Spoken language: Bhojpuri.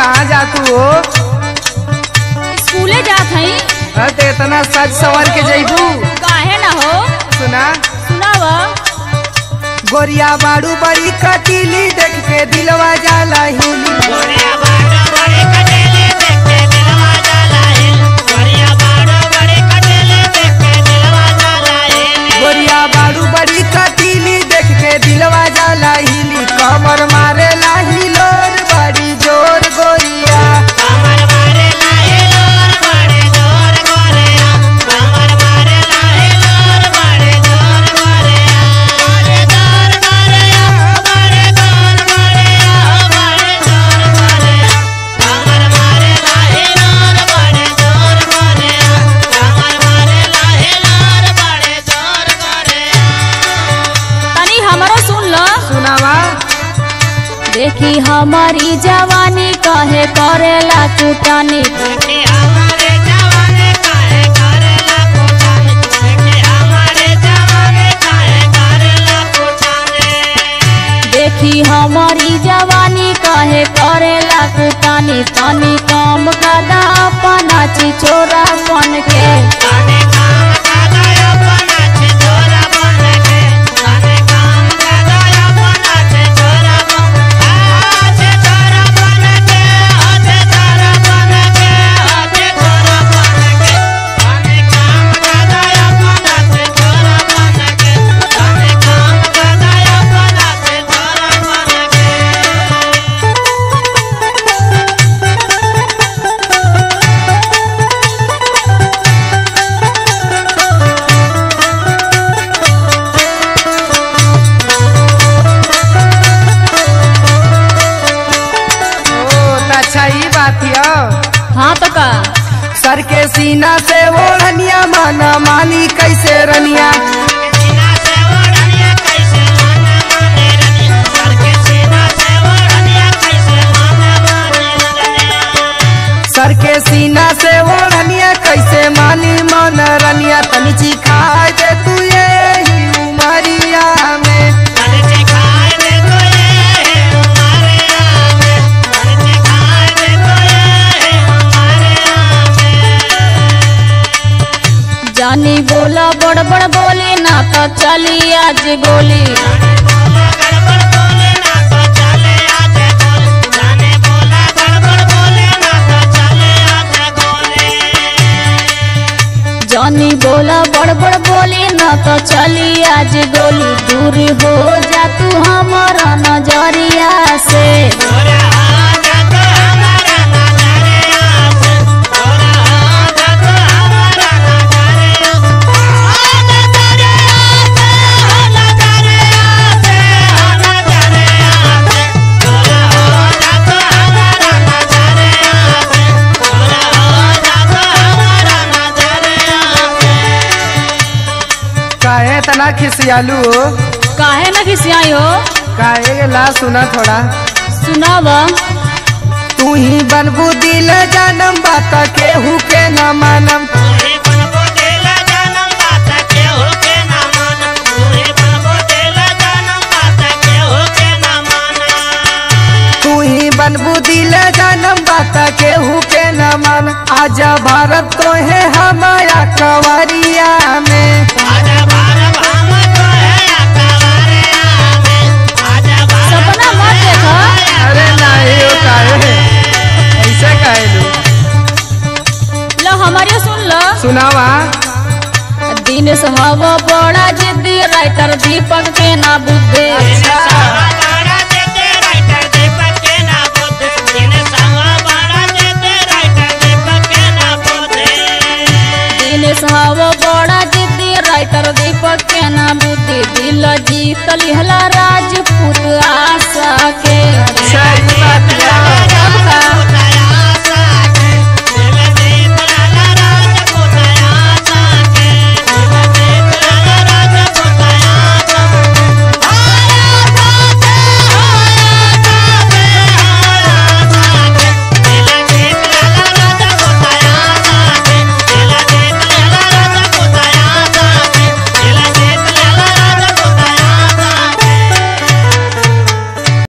कहाँ जातू हो? स्कूले जात हई। अरे इतना सज सवर के जइबू काहे ना हो? सुना सुनाव। गोरिया बाड़ू बड़ी कटीली देख के दिलवा जाला हिली। गोरिया बाड़ू बड़ी कटीली देख के दिलवा जाला हिली। कमर मारे लाही लोर बड़ी जोर गोरिया। कमर मारे लाही लोर बड़ी जोर गोरिया। कमर मारे लाही लोर बड़ी जोर गोरिया। बड़ी जोर गोरिया। बड़ी जोर गोरिया। बड़ी जोर गोरिया। कमर मारे लाही लोर बड़ी जोर गोरिया। कमर मारे लाही लोर बड़ी जोर गोरिया। तनी हमरो सुन लो। सुनावा। देखी हमारी जवानी काहे करेला कुटानी। देखी हमारे जवानी काहे करेला कुटानी। देखी हमारे जवानी काहे करेला कुटानी। देखी हमारी जवानी काहे करेला कुटानी। तनी काम कदा अपना छिछोरा बन के। तनी काम कदा अपना छिछोरा बन के। तनी काम कदा अपना छिछोरा बन के। छिछोरा बन के। छिछोरा बन के। छिछोरा बन के। तनी काम कदा अपना छिछोरा बन के। तनी काम कदा अपना छिछोरा बन के। अच्छा ही बात है। हाँ तो का सर के सीना से ओढ़निया माना मानी कैसे रनिया। सर के सीना से ओढ़निया कैसे मानी मन रनिया। तनी चिखाए दे तू ये उमरिया में। तनी चिखाए दे तू ये उमरिया में। तनी चिखाए दे तू ये उमरिया में। जानी बोला बड़ बड़ बोली ना तो चली आज गोली। जानी बोला बड़ बड़ बोली ना तो चली आज गोली। दूर हो जा तू हमारा नजरिया से। काहे तना खिसियालू हो? काहे ना खिसियाई हो? काहे ला सुना थोड़ा। सुनाव। तू ही बनबू दिल जानम बात केहू के न मानम। तू ही बनबू दिल जानम बात केहू के न मानम। तू ही बनबू दिल जानम बात केहू के न मानम। तू ही बनबू दिल जानम बात केहू के न मानम। आजा भारत तो है हमारा कंवरिया में। आजा भारत हम तो है कंवरिया में। आजा सपना मत देखा। अरे नहीं हो काहे ऐसे काहे लो। लो हमारे सुन लो। सुनावा। दिन से हवा बड़ा जिद्दी राइटर दीपक के ना बुद्धि। अच्छा।